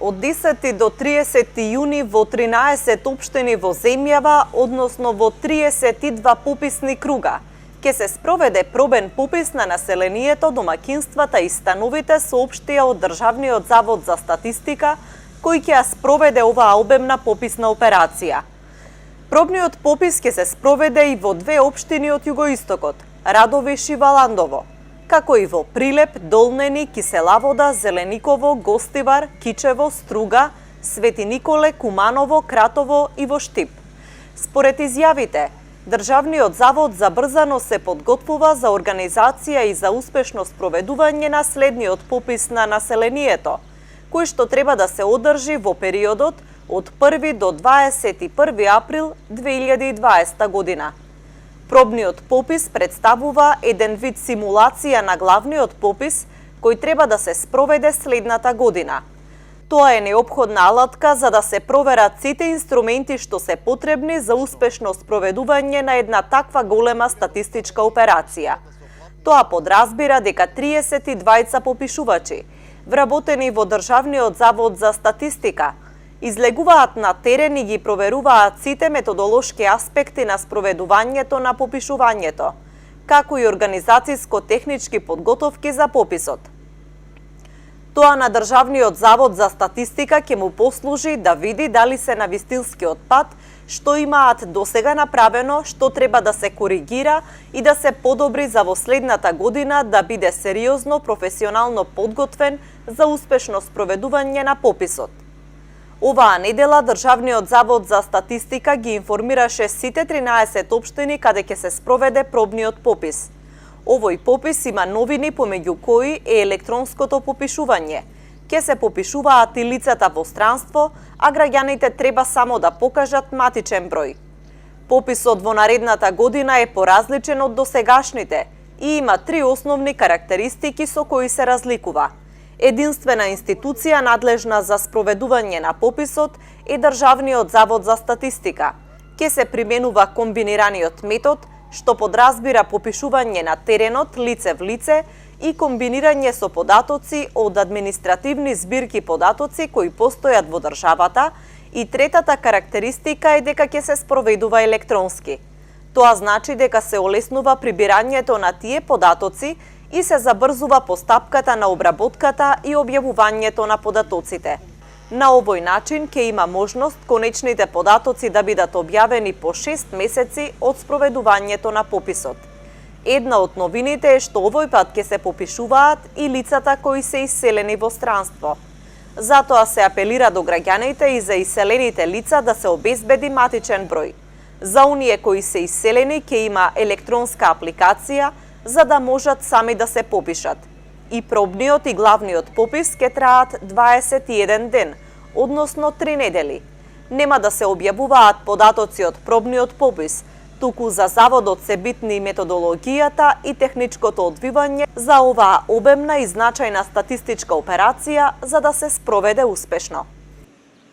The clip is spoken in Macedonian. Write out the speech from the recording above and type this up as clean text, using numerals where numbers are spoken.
Од 10 до 30 јуни во 13 општини во земјава, односно во 32 пописни круга, ќе се спроведе пробен попис на населението, домаќинствата и становите, соопштија од Државниот завод за статистика, кој ќе ја спроведе оваа обемна пописна операција. Пробниот попис ќе се спроведе и во две општини од југоистокот, Радовиш и Валандово, како и во Прилеп, Долнени, Киселавода, Зелениково, Гостивар, Кичево, Струга, Свети Николе, Куманово, Кратово и во Штип. Според изјавите, Државниот завод забрзано се подготвува за организација и за успешно спроведување на следниот попис на населението, кој што треба да се одржи во периодот од 1 до 21 април 2020 година. Пробниот попис представува еден вид симулација на главниот попис, кој треба да се спроведе следната година. Тоа е неопходна алатка за да се проверат сите инструменти што се потребни за успешно спроведување на една таква голема статистичка операција. Тоа подразбира дека 32 попишувачи, вработени во Државниот завод за статистика, излегуваат на терен и ги проверуваат сите методолошки аспекти на спроведувањето на попишувањето, како и организацијско-технички подготовки за пописот. Тоа на Државниот завод за статистика ќе му послужи да види дали се на вистинскиот пат, што имаат досега направено, што треба да се коригира и да се подобри за во следната година да биде сериозно, професионално подготвен за успешно спроведување на пописот. Оваа недела Државниот завод за статистика ги информираше сите 13 општини каде ќе се спроведе пробниот попис. Овој попис има новини помеѓу кои е електронското попишување. Ќе се попишуваат и лицата во странство, а граѓаните треба само да покажат матичен број. Пописот во наредната година е поразличен од досегашните и има три основни карактеристики со кои се разликува. Единствена институција надлежна за спроведување на пописот е Државниот завод за статистика. Ќе се применува комбинираниот метод, што подразбира попишување на теренот лице в лице и комбинирање со податоци од административни збирки податоци кои постојат во државата, и третата карактеристика е дека ќе се спроведува електронски. Тоа значи дека се олеснува прибирањето на тие податоци и се забрзува постапката на обработката и објавувањето на податоците. На овој начин ќе има можност конечните податоци да бидат објавени по 6 месеци од спроведувањето на пописот. Една од новините е што овој пат ќе се попишуваат и лицата кои се иселени во странство. Затоа се апелира до граѓаните и за иселените лица да се обезбеди матичен број. За оние кои се иселени ќе има електронска апликација за да можат сами да се попишат. И пробниот и главниот попис ќе траат 21 ден, односно 3 недели. Нема да се објавуваат податоци од пробниот попис, туку за заводот се битни методологијата и техничкото одвивање за оваа обемна и значајна статистичка операција за да се спроведе успешно.